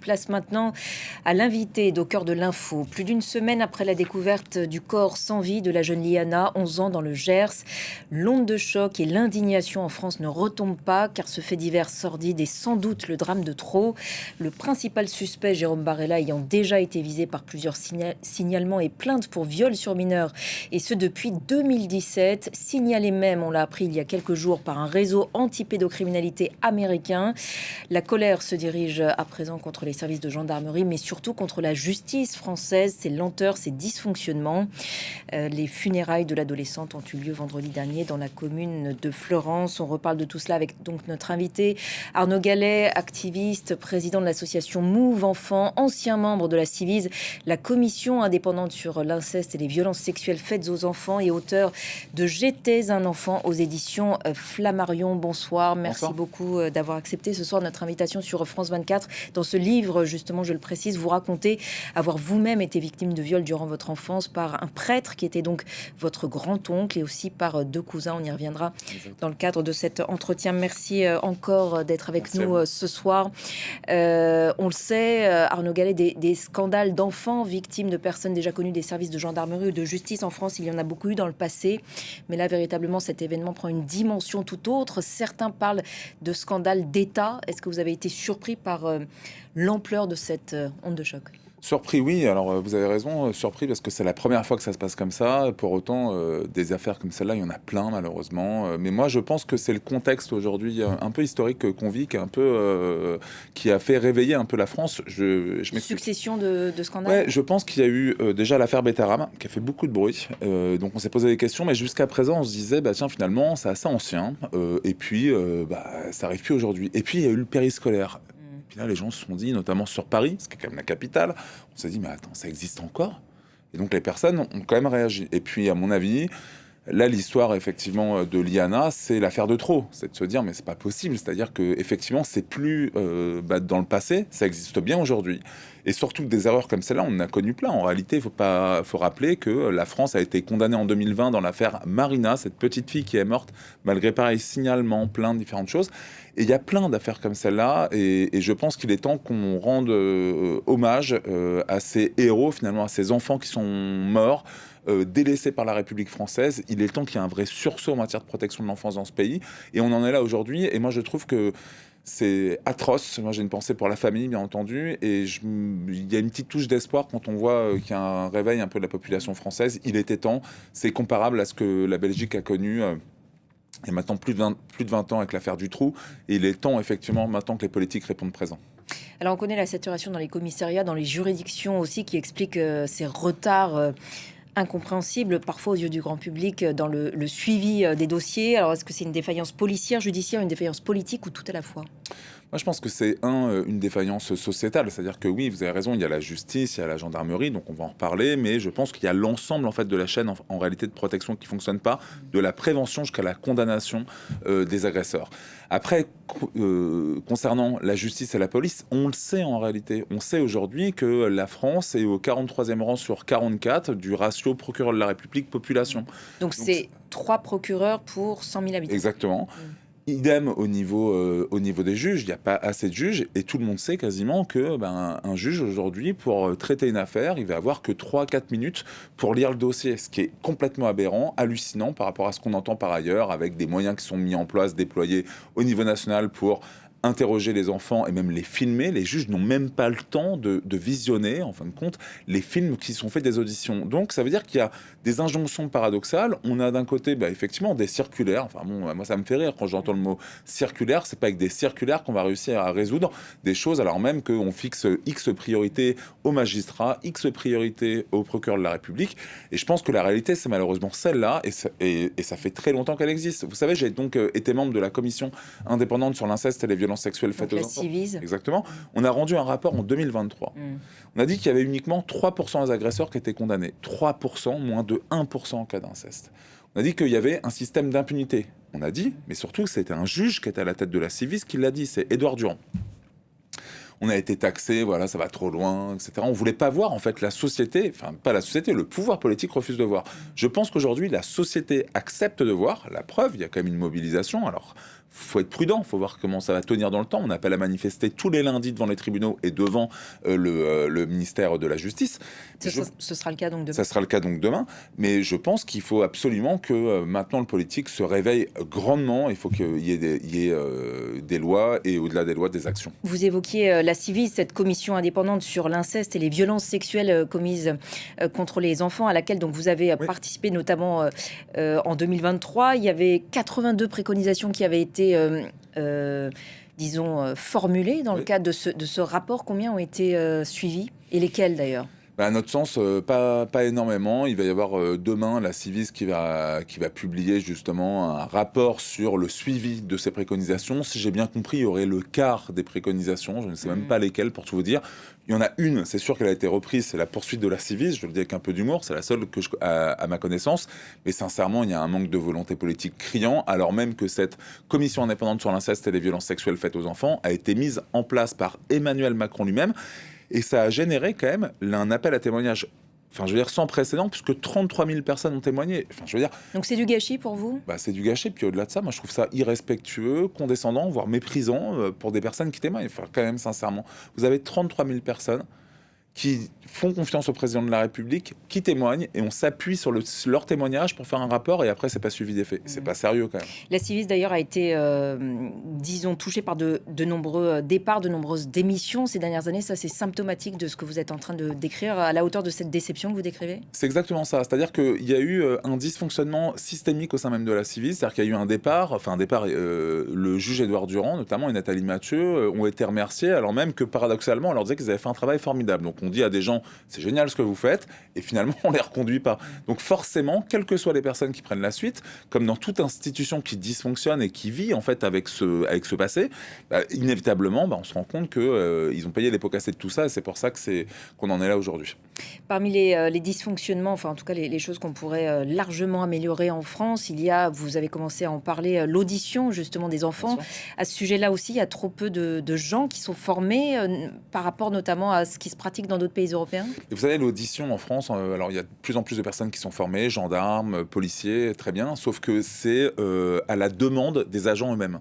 Place maintenant à l'invité au cœur de l'info. Plus d'une semaine après la découverte du corps sans vie de la jeune Liana, 11 ans, dans le Gers, l'onde de choc et l'indignation en France ne retombent pas, car ce fait divers sordide est sans doute le drame de trop. Le principal suspect, Jérôme Barella, ayant déjà été visé par plusieurs signalements et plaintes pour viol sur mineurs, et ce depuis 2017, signalé même, on l'a appris il y a quelques jours, par un réseau anti-pédocriminalité américain. La colère se dirige à présent contre les services de gendarmerie, mais surtout contre la justice française, ses lenteurs, ses dysfonctionnements. Les funérailles de l'adolescente ont eu lieu vendredi dernier dans la commune de Fleurance. On reparle de tout cela avec donc notre invité Arnaud Gallet, activiste, président de l'association Move Enfants, ancien membre de la Civise, la commission indépendante sur l'inceste et les violences sexuelles faites aux enfants, et auteur de J'étais un enfant aux éditions Flammarion. Bonsoir, merci beaucoup d'avoir accepté ce soir notre invitation sur France 24. Dans ce livre, justement, je le précise, vous racontez avoir vous-même été victime de viol durant votre enfance par un prêtre qui était donc votre grand-oncle, et aussi par deux cousins. On y reviendra dans le cadre de cet entretien. Merci encore d'être avec nous ce soir. On le sait, Arnaud Gallet, des scandales d'enfants victimes de personnes déjà connues des services de gendarmerie ou de justice en France, il y en a beaucoup eu dans le passé. Mais là, véritablement, cet événement prend une dimension tout autre. Certains parlent de scandale d'État. Est-ce que vous avez été surpris par l'ampleur de cette onde de choc ? Surpris, oui. Alors, vous avez raison, surpris parce que c'est la première fois que ça se passe comme ça. Pour autant, des affaires comme celle-là, il y en a plein, malheureusement. Mais moi, je pense que c'est le contexte aujourd'hui un peu historique qu'on vit, qui a fait réveiller un peu la France. Je Succession de scandales. Ouais, je pense qu'il y a eu déjà l'affaire Betaram, qui a fait beaucoup de bruit. Donc, on s'est posé des questions, mais jusqu'à présent, on se disait, tiens, finalement, c'est assez ancien. Et puis, ça arrive plus aujourd'hui. Et puis, il y a eu le périscolaire. Puis là, les gens se sont dit, notamment sur Paris, ce qui est quand même la capitale, on s'est dit, mais attends, ça existe encore ? Et donc, les personnes ont quand même réagi. Et puis, à mon avis, là, l'histoire, effectivement, de Liana, c'est l'affaire de trop. C'est de se dire, mais c'est pas possible. C'est-à-dire que, effectivement, c'est plus dans le passé, ça existe bien aujourd'hui. Et surtout, des erreurs comme celle-là, on en a connu plein. En réalité, faut rappeler que la France a été condamnée en 2020 dans l'affaire Marina, cette petite fille qui est morte, malgré pareil signalement, plein de différentes choses. Et il y a plein d'affaires comme celle-là, et je pense qu'il est temps qu'on rende hommage à ces héros, finalement, à ces enfants qui sont morts, délaissés par la République française. Il est temps qu'il y ait un vrai sursaut en matière de protection de l'enfance dans ce pays, et on en est là aujourd'hui. Et moi, je trouve que c'est atroce. Moi, j'ai une pensée pour la famille, bien entendu, et il y a une petite touche d'espoir quand on voit qu'il y a un réveil un peu de la population française. Il était temps. C'est comparable à ce que la Belgique a connu il y a maintenant plus de 20 ans avec l'affaire Dutroux. Et il est temps, effectivement, maintenant que les politiques répondent présent. Alors, on connaît la saturation dans les commissariats, dans les juridictions aussi, qui explique ces retards incompréhensible parfois aux yeux du grand public dans le suivi des dossiers. Alors, est-ce que c'est une défaillance policière, judiciaire, une défaillance politique, ou tout à la fois ? Moi, je pense que c'est une défaillance sociétale. C'est-à-dire que oui, vous avez raison, il y a la justice, il y a la gendarmerie, donc on va en reparler, mais je pense qu'il y a l'ensemble en fait de la chaîne en réalité de protection qui fonctionne pas, de la prévention jusqu'à la condamnation des agresseurs. Après, concernant la justice et la police, on le sait en réalité. On sait aujourd'hui que la France est au 43e rang sur 44 du ratio procureur de la République population. Donc c'est 3 procureurs pour 100 000 habitants. Exactement. Idem au niveau des juges, il n'y a pas assez de juges, et tout le monde sait quasiment que un juge aujourd'hui, pour traiter une affaire, il va avoir que 3-4 minutes pour lire le dossier, ce qui est complètement aberrant, hallucinant par rapport à ce qu'on entend par ailleurs, avec des moyens qui sont mis en place, déployés au niveau national pour interroger les enfants et même les filmer. Les juges n'ont même pas le temps de visionner, en fin de compte, les films qui sont faits des auditions. Donc, ça veut dire qu'il y a des injonctions paradoxales. On a d'un côté, effectivement, des circulaires. Enfin bon, moi, ça me fait rire quand j'entends le mot circulaire. C'est pas avec des circulaires qu'on va réussir à résoudre des choses, alors même qu'on fixe X priorités aux magistrats, X priorités aux procureurs de la République. Et je pense que la réalité, c'est malheureusement celle-là, et ça fait très longtemps qu'elle existe. Vous savez, j'ai donc été membre de la commission indépendante sur l'inceste et les violences sexuelles faites aux enfants. Civise. Exactement. On a rendu un rapport en 2023. On a dit qu'il y avait uniquement 3% des agresseurs qui étaient condamnés. 3%, moins de 1% en cas d'inceste. On a dit qu'il y avait un système d'impunité. On a dit, mais surtout, c'était un juge qui était à la tête de la Civis qui l'a dit, c'est Édouard Durand. On a été taxé, voilà, ça va trop loin, etc. On voulait pas voir, en fait, la société, enfin, pas la société, le pouvoir politique refuse de voir. Je pense qu'aujourd'hui, la société accepte de voir. La preuve, il y a quand même une mobilisation. Alors, faut être prudent, il faut voir comment ça va tenir dans le temps. On appelle à manifester tous les lundis devant les tribunaux et devant le ministère de la Justice. Ce sera le cas donc demain. Ça sera le cas donc demain, mais je pense qu'il faut absolument que maintenant le politique se réveille grandement. Il faut qu'il y ait des lois et au-delà des lois, des actions. Vous évoquiez la Ciivise, cette commission indépendante sur l'inceste et les violences sexuelles commises contre les enfants, à laquelle donc vous avez participé notamment en 2023. Il y avait 82 préconisations qui avaient été formulées dans le cadre de ce rapport. Combien ont été suivies et lesquelles d'ailleurs? À notre sens, pas énormément. Il va y avoir demain la Ciivise qui va publier justement un rapport sur le suivi de ces préconisations. Si j'ai bien compris, il y aurait le quart des préconisations. Je ne sais même pas lesquelles, pour tout vous dire. Il y en a une, c'est sûr qu'elle a été reprise, c'est la poursuite de la Ciivise. Je le dis avec un peu d'humour, c'est la seule à ma connaissance. Mais sincèrement, il y a un manque de volonté politique criant, alors même que cette commission indépendante sur l'inceste et les violences sexuelles faites aux enfants a été mise en place par Emmanuel Macron lui-même. Et ça a généré quand même un appel à témoignage, sans précédent, puisque 33 000 personnes ont témoigné. Donc c'est du gâchis pour vous ? C'est du gâchis, puis au-delà de ça, moi je trouve ça irrespectueux, condescendant, voire méprisant pour des personnes qui témoignent. Quand même, sincèrement, vous avez 33 000 personnes qui font confiance au président de la République, qui témoignent, et on s'appuie sur leur témoignage pour faire un rapport, et après, c'est pas suivi des faits. C'est pas sérieux, quand même. La Ciivise, d'ailleurs, a été, touchée par de nombreux départs, de nombreuses démissions ces dernières années. Ça, c'est symptomatique de ce que vous êtes en train de décrire, à la hauteur de cette déception que vous décrivez ? C'est exactement ça. C'est-à-dire qu'il y a eu un dysfonctionnement systémique au sein même de la Ciivise. C'est-à-dire qu'il y a eu un départ, le juge Édouard Durand, notamment, et Nathalie Mathieu, ont été remerciés, alors même que, paradoxalement, on leur disait qu'ils avaient fait un travail formidable. Donc, on dit à des gens, c'est génial ce que vous faites, et finalement on les reconduit pas. Donc forcément, quelles que soient les personnes qui prennent la suite, comme dans toute institution qui dysfonctionne et qui vit en fait avec ce passé, inévitablement, on se rend compte que ils ont payé les pots cassés de tout ça, et c'est pour ça qu'on en est là aujourd'hui. Parmi les dysfonctionnements, en tout cas les choses qu'on pourrait largement améliorer en France, vous avez commencé à en parler, l'audition justement des enfants. À ce sujet-là aussi, il y a trop peu de gens qui sont formés par rapport notamment à ce qui se pratique dans d'autres pays européens. Et vous savez, l'audition en France, alors il y a de plus en plus de personnes qui sont formées, gendarmes, policiers, très bien, sauf que c'est à la demande des agents eux-mêmes.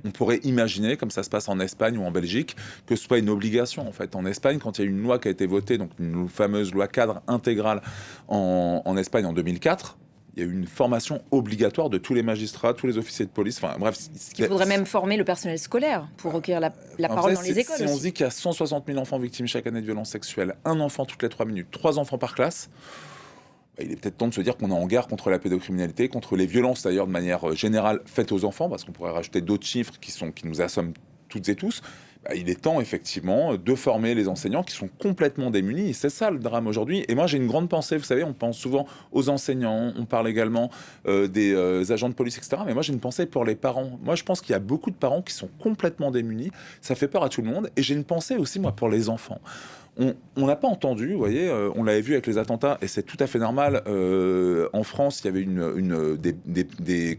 On pourrait imaginer, comme ça se passe en Espagne ou en Belgique, que ce soit une obligation. En fait, en Espagne, quand il y a une loi qui a été votée, donc une fameuse loi cadre intégrale en Espagne en 2004, il y a eu une formation obligatoire de tous les magistrats, tous les officiers de police. Il faudrait même former le personnel scolaire pour recueillir la parole dans les écoles. Si on se dit qu'il y a 160 000 enfants victimes chaque année de violences sexuelles, un enfant toutes les 3 minutes, 3 enfants par classe, il est peut-être temps de se dire qu'on est en guerre contre la pédocriminalité, contre les violences d'ailleurs de manière générale faites aux enfants, parce qu'on pourrait rajouter d'autres chiffres qui nous assomment toutes et tous. Il est temps effectivement de former les enseignants qui sont complètement démunis, et c'est ça le drame aujourd'hui. Et moi j'ai une grande pensée, vous savez, on pense souvent aux enseignants, on parle également des agents de police, etc. Mais moi j'ai une pensée pour les parents. Moi je pense qu'il y a beaucoup de parents qui sont complètement démunis, ça fait peur à tout le monde, et j'ai une pensée aussi moi pour les enfants. On n'a pas entendu, vous voyez, on l'avait vu avec les attentats, et c'est tout à fait normal. En France, il y avait des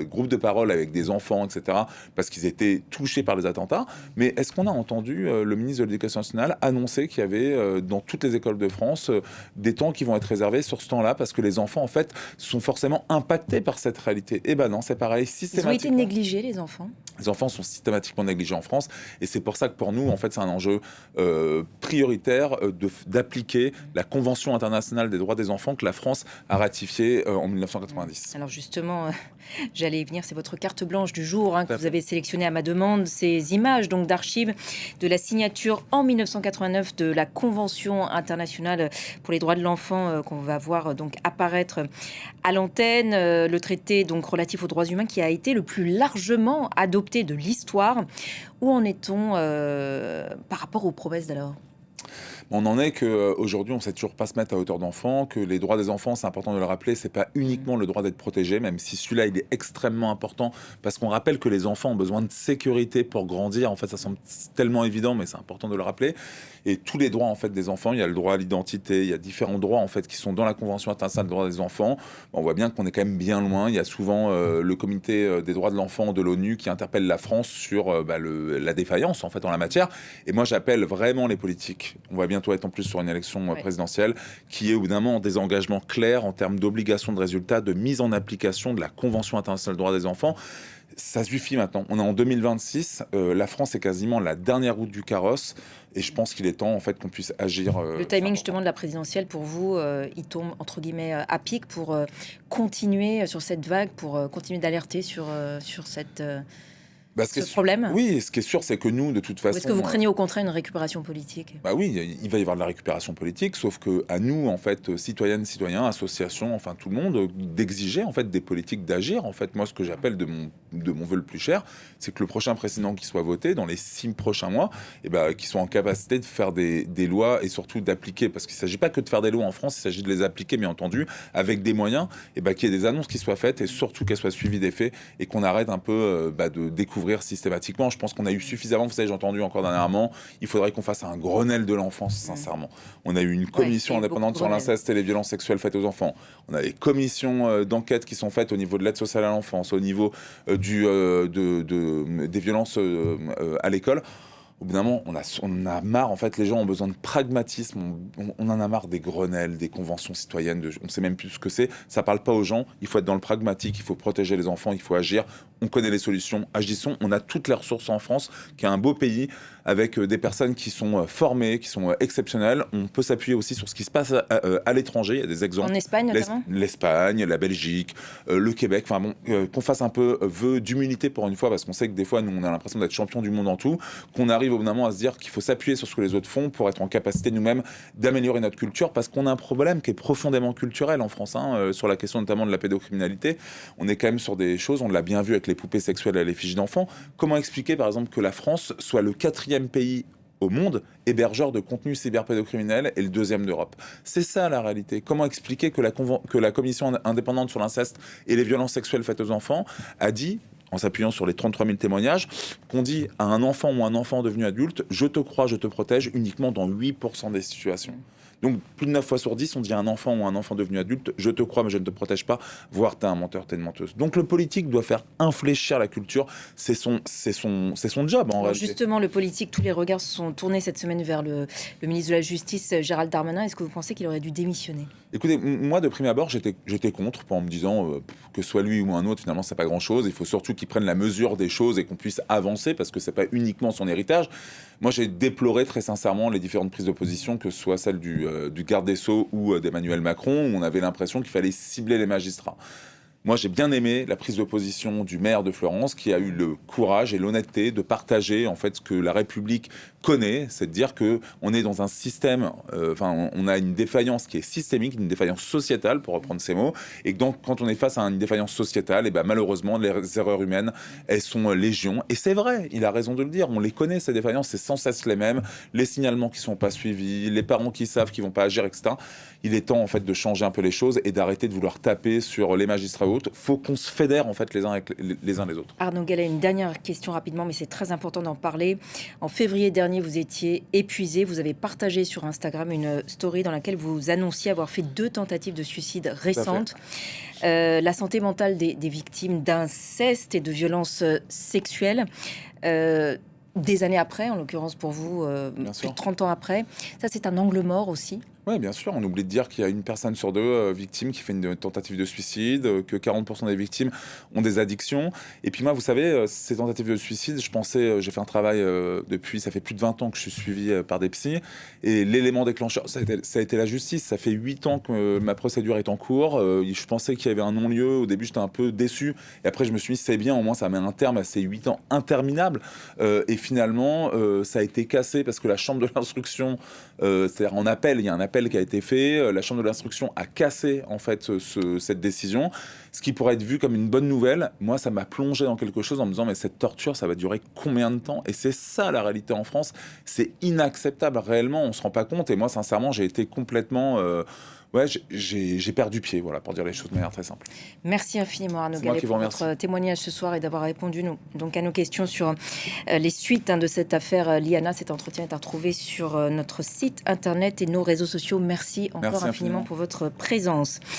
groupes de parole avec des enfants, etc., parce qu'ils étaient touchés par les attentats. Mais est-ce qu'on a entendu le ministre de l'Éducation nationale annoncer qu'il y avait dans toutes les écoles de France des temps qui vont être réservés sur ce temps-là, parce que les enfants, en fait, sont forcément impactés par cette réalité? Eh ben non, c'est pareil, systématiquement. Ils ont été négligés, les enfants? Les enfants sont systématiquement négligés en France, et c'est pour ça que pour nous, en fait, c'est un enjeu prioritaire d'appliquer la Convention internationale des droits des enfants que la France a ratifiée en 1990. Alors justement, j'allais y venir, c'est votre carte blanche du jour que vous avez sélectionnée à ma demande, ces images donc d'archives de la signature en 1989 de la Convention internationale pour les droits de l'enfant qu'on va voir donc apparaître à l'antenne, le traité donc relatif aux droits humains qui a été le plus largement adopté de l'histoire. Où en est-on par rapport aux promesses d'alors ? On en est qu'aujourd'hui, on ne sait toujours pas se mettre à hauteur d'enfant, que les droits des enfants, c'est important de le rappeler, c'est pas uniquement le droit d'être protégé, même si celui-là, il est extrêmement important, parce qu'on rappelle que les enfants ont besoin de sécurité pour grandir. En fait, ça semble tellement évident, mais c'est important de le rappeler. Et tous les droits en fait des enfants, il y a le droit à l'identité, il y a différents droits en fait qui sont dans la Convention internationale des droits des enfants. On voit bien qu'on est quand même bien loin. Il y a souvent le comité des droits de l'enfant de l'ONU qui interpelle la France sur la défaillance en fait en la matière. Et moi, j'appelle vraiment les politiques. On voit bien bientôt être en plus sur une élection Ouais. présidentielle, qui est au bout d'un moment des engagements clairs en termes d'obligation de résultats, de mise en application de la Convention internationale des droits des enfants. Ça suffit maintenant. On est en 2026. La France est quasiment la dernière roue du carrosse. Et je pense qu'il est temps en fait qu'on puisse agir. Le timing justement de la présidentielle pour vous, il tombe entre guillemets à pic pour continuer sur cette vague, pour continuer d'alerter sur cette, ce problème. Oui, ce qui est sûr, c'est que nous, de toute Ou façon. est-ce que vous craignez au contraire une récupération politique? Bah oui, il va y avoir de la récupération politique, sauf que à nous, en fait, citoyennes, citoyens, associations, enfin tout le monde, d'exiger en fait des politiques d'agir. En fait, moi, ce que j'appelle de mon vœu le plus cher, c'est que le prochain président qui soit voté dans les 6 prochains mois, et ben, qu'il soit en capacité de faire des lois et surtout d'appliquer, parce qu'il ne s'agit pas que de faire des lois en France, il s'agit de les appliquer, bien entendu, avec des moyens, et ben, qu'il y ait des annonces qui soient faites et surtout qu'elles soient suivies des faits et qu'on arrête un peu de découvrir systématiquement. Je pense qu'on a eu suffisamment, vous savez, j'ai entendu encore dernièrement, il faudrait qu'on fasse un Grenelle de l'enfance, sincèrement. On a eu une commission indépendante sur l'inceste et les violences sexuelles faites aux enfants. On a des commissions d'enquête qui sont faites au niveau de l'aide sociale à l'enfance, au niveau des violences à l'école. Au bout d'un moment, on en a marre. En fait, les gens ont besoin de pragmatisme. On en a marre des Grenelles, des conventions citoyennes. On ne sait même plus ce que c'est. Ça parle pas aux gens. Il faut être dans le pragmatique. Il faut protéger les enfants. Il faut agir. On connaît les solutions. Agissons. On a toutes les ressources en France, qui est un beau pays avec des personnes qui sont formées, qui sont exceptionnelles. On peut s'appuyer aussi sur ce qui se passe à l'étranger. Il y a des exemples. En Espagne notamment. L'Espagne, la Belgique, le Québec. Enfin bon, qu'on fasse un peu vœu d'humilité pour une fois, parce qu'on sait que des fois, nous, on a l'impression d'être champion du monde en tout. Qu'on arrive au bout d'un moment à se dire qu'il faut s'appuyer sur ce que les autres font pour être en capacité nous-mêmes d'améliorer notre culture, parce qu'on a un problème qui est profondément culturel en France, sur la question notamment de la pédocriminalité. On est quand même sur des choses, on l'a bien vu avec les poupées sexuelles à l'effigie d'enfants. Comment expliquer par exemple que la France soit le 4e pays au monde hébergeur de contenus cyberpédocriminels et le 2e d'Europe? C'est ça la réalité. Comment expliquer que la commission indépendante sur l'inceste et les violences sexuelles faites aux enfants a dit, en s'appuyant sur les 33 000 témoignages, qu'on dit à un enfant ou un enfant devenu adulte, je te crois, je te protège, uniquement dans 8% des situations. Donc, plus de 9 fois sur 10, on dit à un enfant ou un enfant devenu adulte, je te crois, mais je ne te protège pas, voire t'es un menteur, t'es une menteuse. Donc, le politique doit faire infléchir la culture. C'est son job, en réalité. Justement, le politique, tous les regards se sont tournés cette semaine vers le ministre de la Justice, Gérald Darmanin. Est-ce que vous pensez qu'il aurait dû démissionner? Écoutez, moi, de prime abord, j'étais contre, en me disant que soit lui ou un autre, finalement, c'est pas grand-chose. Il faut surtout qu'il prenne la mesure des choses et qu'on puisse avancer, parce que c'est pas uniquement son héritage. Moi, j'ai déploré très sincèrement les différentes prises de position, que ce soit celle du garde des Sceaux ou d'Emmanuel Macron, où on avait l'impression qu'il fallait cibler les magistrats. Moi, j'ai bien aimé la prise de position du maire de Florence, qui a eu le courage et l'honnêteté de partager en fait ce que la République connaît, c'est de dire que on est dans un système, on a une défaillance qui est systémique, une défaillance sociétale, pour reprendre ces mots, et que donc quand on est face à une défaillance sociétale, et ben malheureusement les erreurs humaines, elles sont légion. Et c'est vrai, il a raison de le dire. On les connaît, ces défaillances, c'est sans cesse les mêmes. Les signalements qui sont pas suivis, les parents qui savent qu'ils vont pas agir, etc. Il est temps en fait de changer un peu les choses et d'arrêter de vouloir taper sur les magistrats hautes. Faut qu'on se fédère en fait les uns avec les uns les autres. Arnaud Gallet, une dernière question rapidement, mais c'est très important d'en parler. En février dernier, vous étiez épuisé. Vous avez partagé sur Instagram une story dans laquelle vous annonciez avoir fait 2 tentatives de suicide récentes. La santé mentale des victimes d'inceste et de violences sexuelles. Des années après, en l'occurrence pour vous, plus de 30 ans après. Ça, c'est un angle mort aussi. Oui, bien sûr. On oublie de dire qu'il y a 1 personne sur 2 victimes qui fait une tentative de suicide, que 40% des victimes ont des addictions. Et puis moi, vous savez, ces tentatives de suicide, j'ai fait un travail depuis, ça fait plus de 20 ans que je suis suivi par des psys. Et l'élément déclencheur, ça a été la justice. Ça fait 8 ans que ma procédure est en cours. Je pensais qu'il y avait un non-lieu. Au début, j'étais un peu déçu. Et après, je me suis dit, c'est bien, au moins, ça met un terme à ces 8 ans interminables. Et finalement, ça a été cassé parce que la chambre de l'instruction, c'est-à-dire en appel, il y a un appel qui a été fait, la chambre de l'instruction a cassé en fait cette décision, ce qui pourrait être vu comme une bonne nouvelle. Moi, ça m'a plongé dans quelque chose en me disant mais cette torture, ça va durer combien de temps? Et c'est ça la réalité en France, c'est inacceptable réellement, on se rend pas compte. Et moi, sincèrement, j'ai été complètement j'ai perdu pied, voilà, pour dire les choses de manière très simple. Merci infiniment Arnaud Gallet pour votre témoignage ce soir et d'avoir répondu donc à nos questions sur les suites de cette affaire Liana. Cet entretien est à retrouver sur notre site internet et nos réseaux sociaux. Merci encore infiniment pour votre présence.